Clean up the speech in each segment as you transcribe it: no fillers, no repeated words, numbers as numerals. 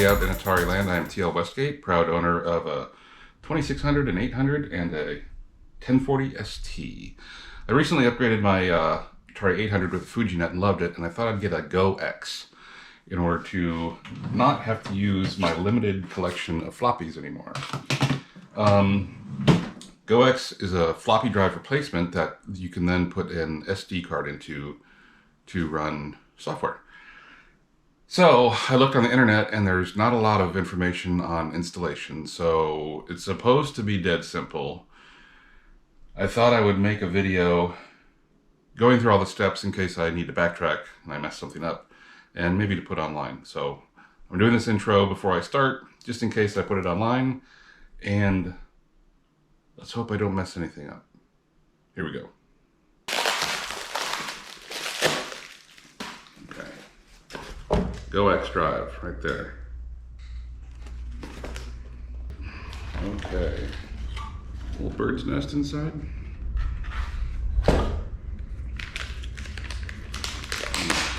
out in Atari land. I am TL Westgate, proud owner of a 2600, an 800, and a 1040 ST. I recently upgraded my Atari 800 with FujiNet and loved it, and I thought I'd get a GOEX in order to not have to use my limited collection of floppies anymore. GOEX is a floppy drive replacement that you can then put an SD card into to run software. So I looked on the internet and there's not a lot of information on installation, so it's supposed to be dead simple. I thought I would make a video going through all the steps in case I need to backtrack and I mess something up, and maybe to put online. So I'm doing this intro before I start, just in case I put it online, and let's hope I don't mess anything up. Here we go. GOEX drive right there. Okay. Little bird's nest inside. And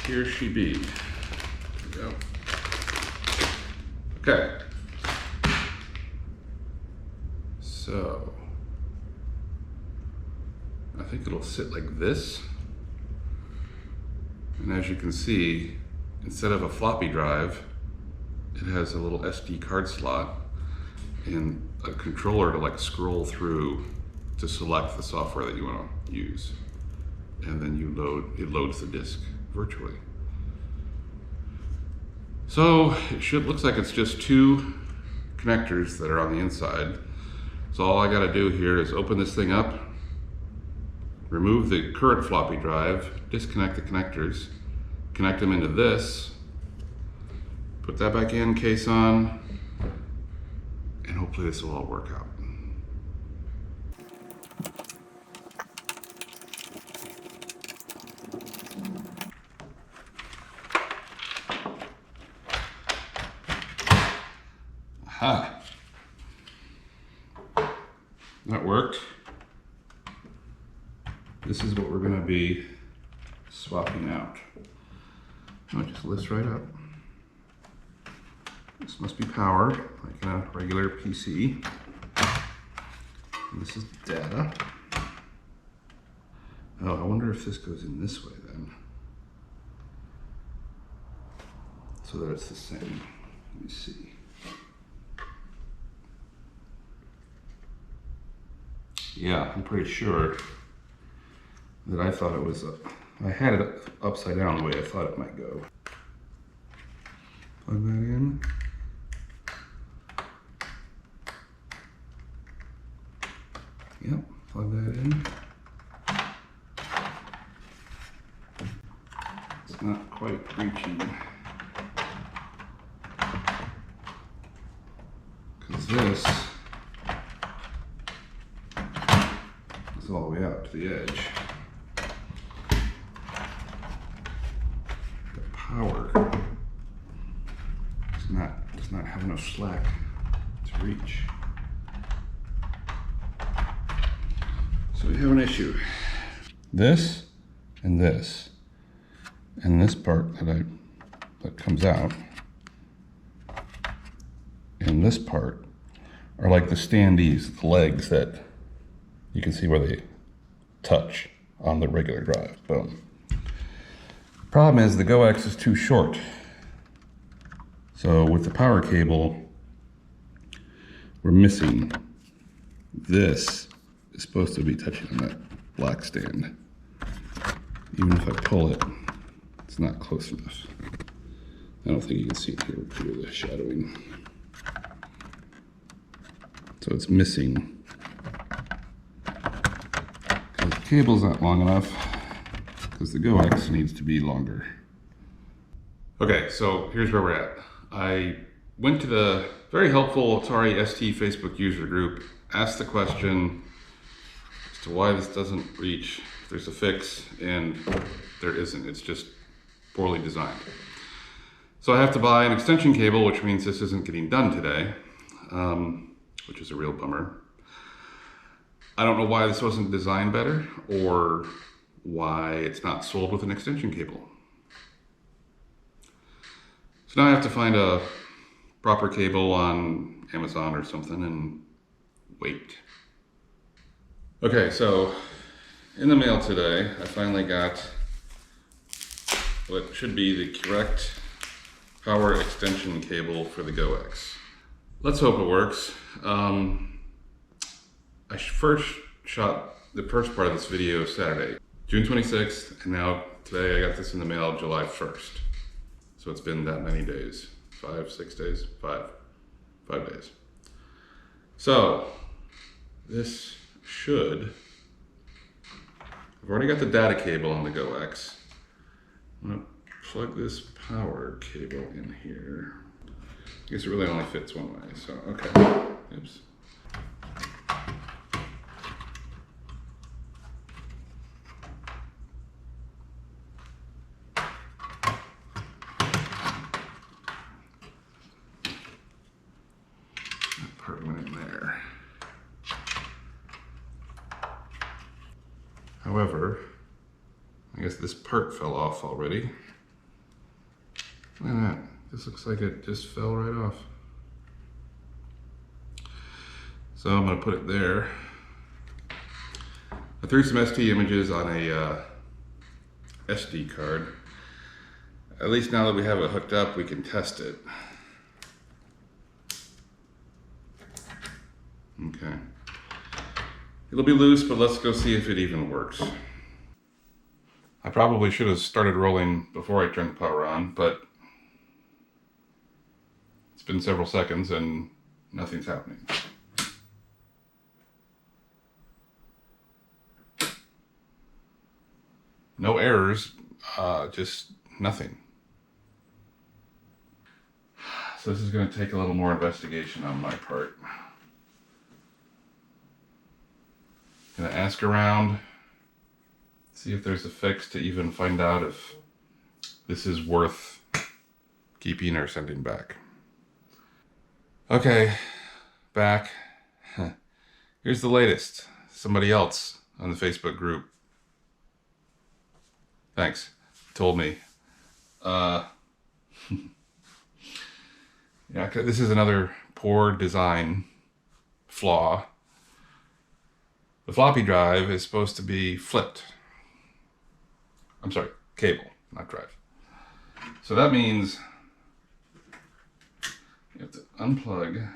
here she be. There we go. Okay. So I think it'll sit like this. And as you can see, instead of a floppy drive, it has a little SD card slot and a controller to like scroll through to select the software that you want to use. And then it loads the disk virtually. So looks like it's just two connectors that are on the inside. So all I gotta do here is open this thing up, remove the current floppy drive, disconnect the connectors, connect them into this, put that back in, case on, and hopefully this will all work out. Aha! That worked. This is what we're going to be swapping out. Oh, it just lifts right up. This must be powered like a regular PC. And this is data. Oh, I wonder if this goes in this way then, so that it's the same. Let me see. Yeah, I'm pretty sure that I thought it was I had it upside down the way I thought it might go. Plug that in. Yep, plug that in. It's not quite reaching, because this is all the way out to the edge. Power does not have enough slack to reach. So we have an issue. This and this part that comes out and this part are like the standees, the legs that you can see where they touch on the regular drive. Boom. Problem is the GOEX is too short. So with the power cable, we're missing. This is supposed to be touching on that black stand. Even if I pull it, it's not close enough. I don't think you can see it here through the shadowing. So it's missing. Because the cable's not long enough, because the GOEX needs to be longer. Okay, so here's where we're at. I went to the very helpful Atari ST Facebook user group, asked the question as to why this doesn't reach. There's a fix, and there isn't. It's just poorly designed. So I have to buy an extension cable, which means this isn't getting done today, which is a real bummer. I don't know why this wasn't designed better, or why it's not sold with an extension cable. So now I have to find a proper cable on Amazon or something and wait. Okay, so in the mail today, I finally got what should be the correct power extension cable for the GOEX. Let's hope it works. I first shot the first part of this video Saturday, June 26th, and now today I got this in the mail July 1st. So it's been that many days. 5 days? 5 days. So this should, I've already got the data cable on the GOEX. I'm gonna plug this power cable in here. I guess it really only fits one way, so okay. Oops. That part went in there. However, I guess this part fell off already. Look at that. This looks like it just fell right off. So I'm gonna put it there. I threw some ST images on a SD card. At least now that we have it hooked up, we can test it. Okay. It'll be loose, but let's go see if it even works. I probably should have started rolling before I turned the power on, but it's been several seconds and nothing's happening. No errors, just nothing. So this is going to take a little more investigation on my part. Gonna ask around, see if there's a fix to even find out if this is worth keeping or sending back. Okay, back. Here's the latest. Somebody else on the Facebook group, thanks, told me. Yeah, this is another poor design flaw. The floppy drive is supposed to be flipped. I'm sorry, cable, not drive. So that means you have to unplug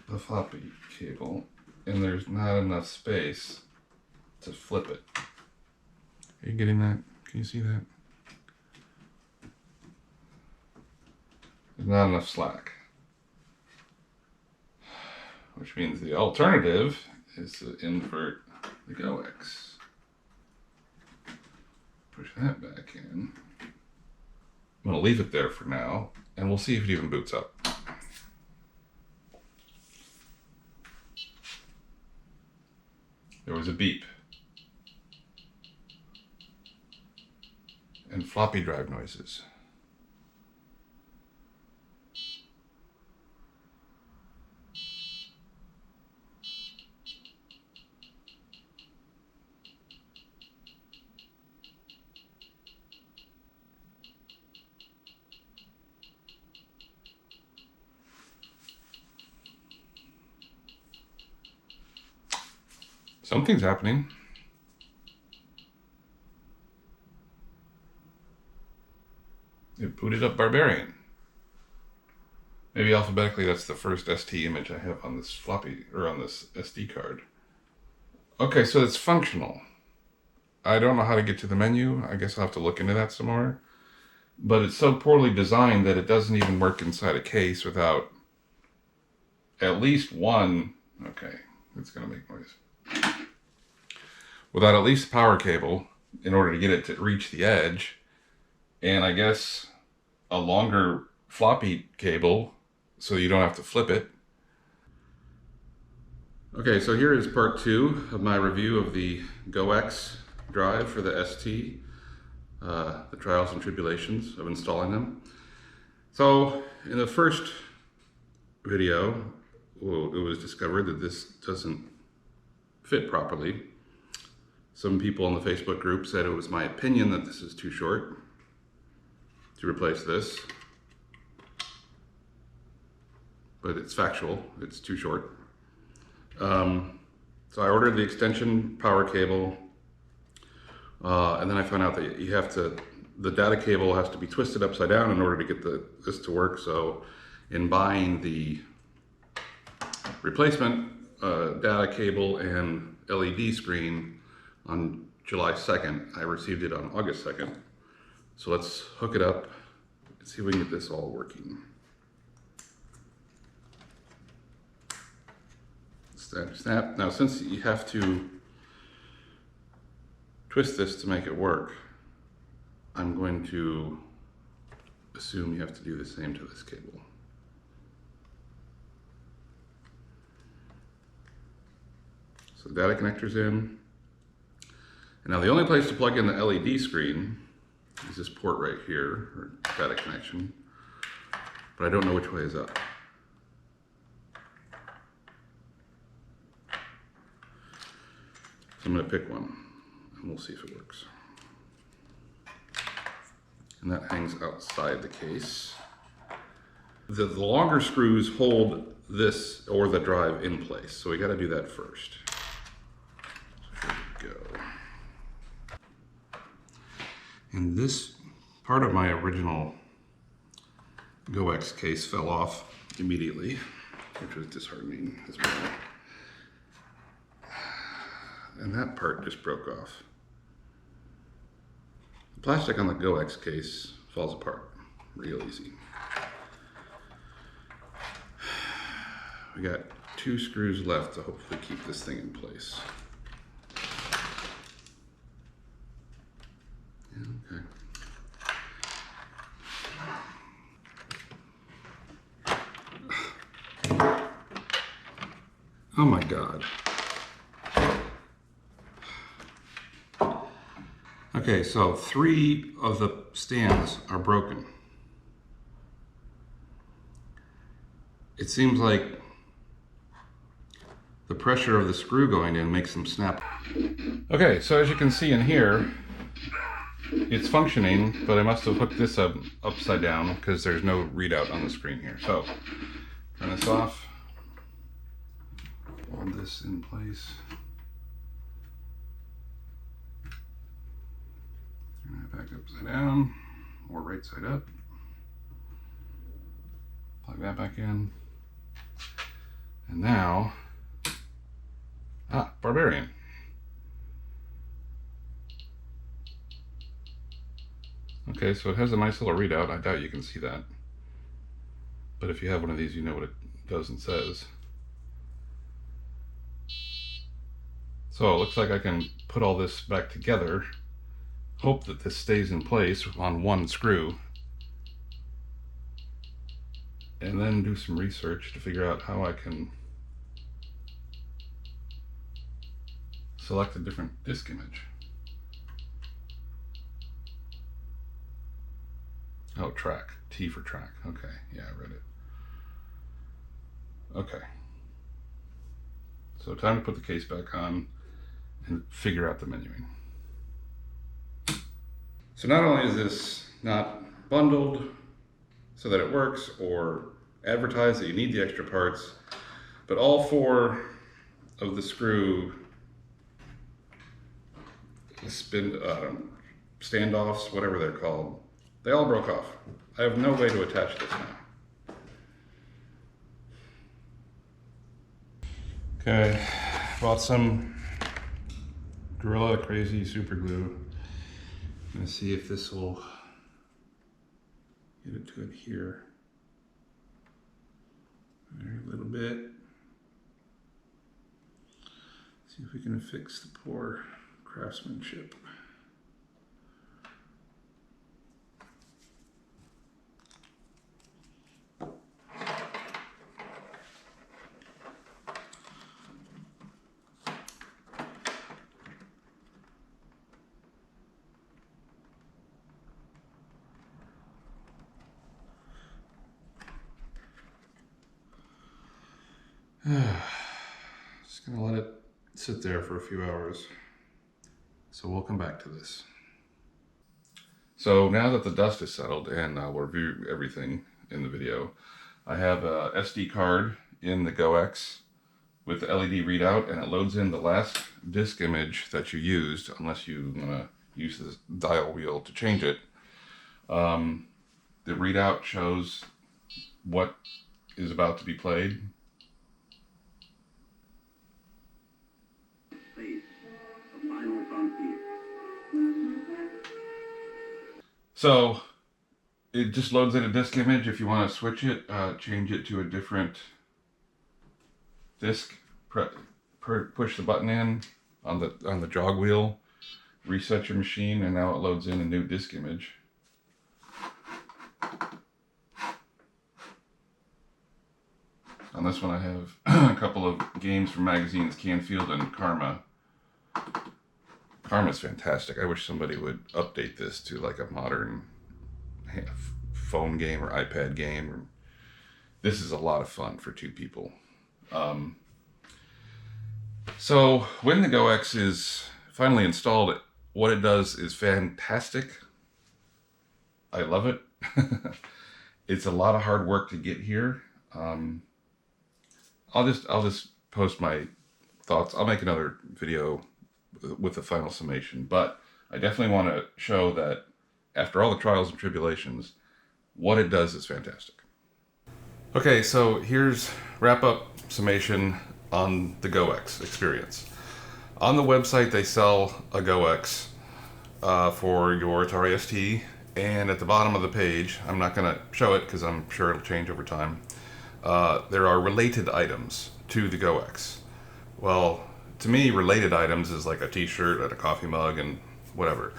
the floppy cable, and there's not enough space to flip it. Are you getting that? Can you see that? There's not enough slack. Which means the alternative is to invert the GOEX. Push that back in. I'm going to leave it there for now, and we'll see if it even boots up. There was a beep. And floppy drive noises. Something's happening. It booted up Barbarian. Maybe alphabetically that's the first ST image I have on this floppy, or on this SD card. Okay, so it's functional. I don't know how to get to the menu. I guess I'll have to look into that some more. But it's so poorly designed that it doesn't even work inside a case without at least one, okay, it's gonna make noise. Without at least a power cable in order to get it to reach the edge, and I guess a longer floppy cable so you don't have to flip it. Okay, so here is part 2 of my review of the GOEX drive for the ST, the trials and tribulations of installing them. So in the first video, it was discovered that this doesn't fit properly. Some people in the Facebook group said it was my opinion that this is too short to replace this. but it's factual. It's too short. So I ordered the extension power cable, and then I found out that you have to, the data cable has to be twisted upside down in order to get this to work. So in buying the replacement data cable and LED screen on July 2nd, I received it on August 2nd. So let's hook it up and see if we can get this all working. Snap. Now, since you have to twist this to make it work, I'm going to assume you have to do the same to this cable. So the data connector's in. And now the only place to plug in the LED screen is this port right here, or data connection, but I don't know which way is up. So I'm going to pick one, and we'll see if it works. And that hangs outside the case. The longer screws hold this or the drive in place, so we got to do that first. So here we go. And this part of my original GOEX case fell off immediately, which was disheartening as well. And that part just broke off. The plastic on the GOEX case falls apart real easy. We got 2 screws left to hopefully keep this thing in place. Yeah, okay. Oh my God. Okay, so 3 of the stands are broken. It seems like the pressure of the screw going in makes them snap. Okay, so as you can see in here, it's functioning, but I must have hooked this up upside down because there's no readout on the screen here. So, turn this off, hold this in place. Turn that back upside down, or right side up. Plug that back in. And now, Barbarian. Okay, so it has a nice little readout. I doubt you can see that. But if you have one of these, you know what it does and says. So it looks like I can put all this back together. Hope that this stays in place on one screw. And then do some research to figure out how I can select a different disk image. Oh, track. T for track. Okay, yeah, I read it. Okay. So time to put the case back on and figure out the menuing. So not only is this not bundled so that it works or advertised that you need the extra parts, but all 4 of the screw standoffs, whatever they're called, they all broke off. I have no way to attach this now. Okay, bought some Gorilla Crazy super glue. I'm gonna see if this will get it to adhere. A little bit. See if we can fix the poor craftsmanship. Just gonna let it sit there for a few hours. So we'll come back to this. So now that the dust is settled, and I'll review everything in the video, I have a SD card in the GOEX with the LED readout, and it loads in the last disk image that you used, unless you want to use the dial wheel to change it. The readout shows what is about to be played. So it just loads in a disk image. If you want to switch it, change it to a different disk, push the button in on the jog wheel, reset your machine, and now it loads in a new disk image. On this one I have a couple of games from magazines, Canfield and Karma. Karma's fantastic. I wish somebody would update this to like a modern phone game or iPad game. This is a lot of fun for two people. So when the GOEX is finally installed, what it does is fantastic. I love it. It's a lot of hard work to get here. I'll just post my thoughts. I'll make another video with the final summation, but I definitely want to show that after all the trials and tribulations, what it does is fantastic. Okay, so here's wrap-up summation on the GOEX experience. On the website, they sell a GOEX for your Atari ST, and at the bottom of the page, I'm not going to show it because I'm sure it'll change over time, there are related items to the GOEX. Well, to me, related items is like a t-shirt and a coffee mug and whatever.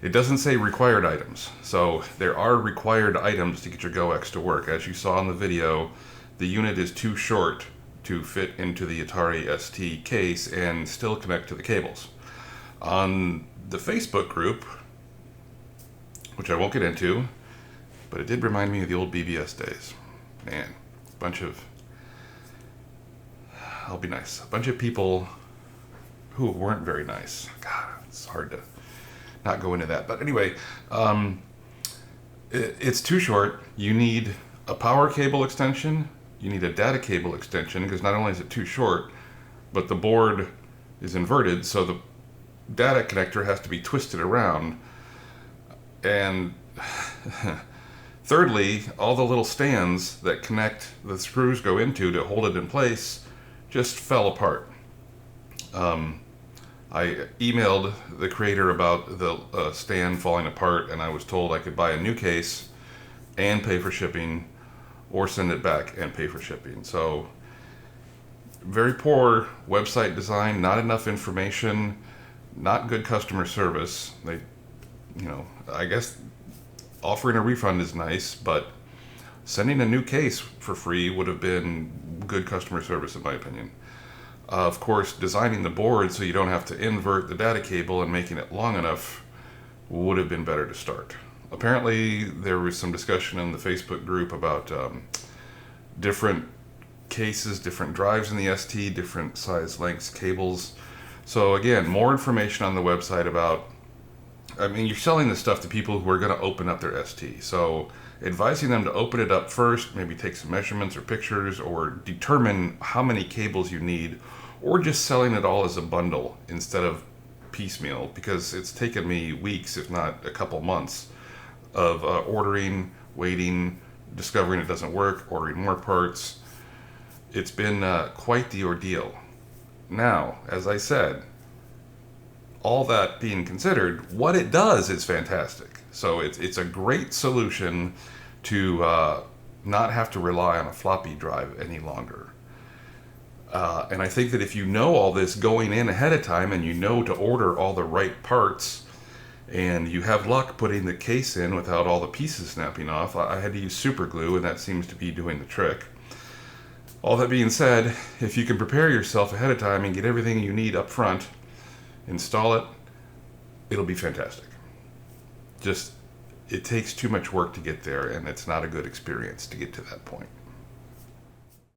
It doesn't say required items. So there are required items to get your GOEX to work. As you saw in the video, the unit is too short to fit into the Atari ST case and still connect to the cables. On the Facebook group, which I won't get into, but it did remind me of the old BBS days. Man, I'll be nice, a bunch of people who weren't very nice. God, it's hard to not go into that. But anyway, it's too short. You need a power cable extension. You need a data cable extension, because not only is it too short, but the board is inverted, so the data connector has to be twisted around. And thirdly, all the little stands that connect the screws go into to hold it in place just fell apart. I emailed the creator about the stand falling apart, and I was told I could buy a new case and pay for shipping, or send it back and pay for shipping. So very poor website design, not enough information, not good customer service. They, I guess offering a refund is nice, but sending a new case for free would have been good customer service in my opinion. Of course, designing the board so you don't have to invert the data cable and making it long enough would have been better to start. Apparently, there was some discussion in the Facebook group about different cases, different drives in the ST, different size lengths, cables. So again, more information on the website about, you're selling this stuff to people who are going to open up their ST. So advising them to open it up first, maybe take some measurements or pictures, or determine how many cables you need, or just selling it all as a bundle instead of piecemeal, because it's taken me weeks, if not a couple months, of ordering, waiting, discovering it doesn't work, ordering more parts. It's been quite the ordeal. Now, as I said, all that being considered, what it does is fantastic. So it's a great solution to not have to rely on a floppy drive any longer. And I think that if you know all this going in ahead of time, and you know to order all the right parts, and you have luck putting the case in without all the pieces snapping off. I had to use super glue, and that seems to be doing the trick. All that being said, if you can prepare yourself ahead of time and get everything you need up front, install it, it'll be fantastic. Just, it takes too much work to get there, and it's not a good experience to get to that point.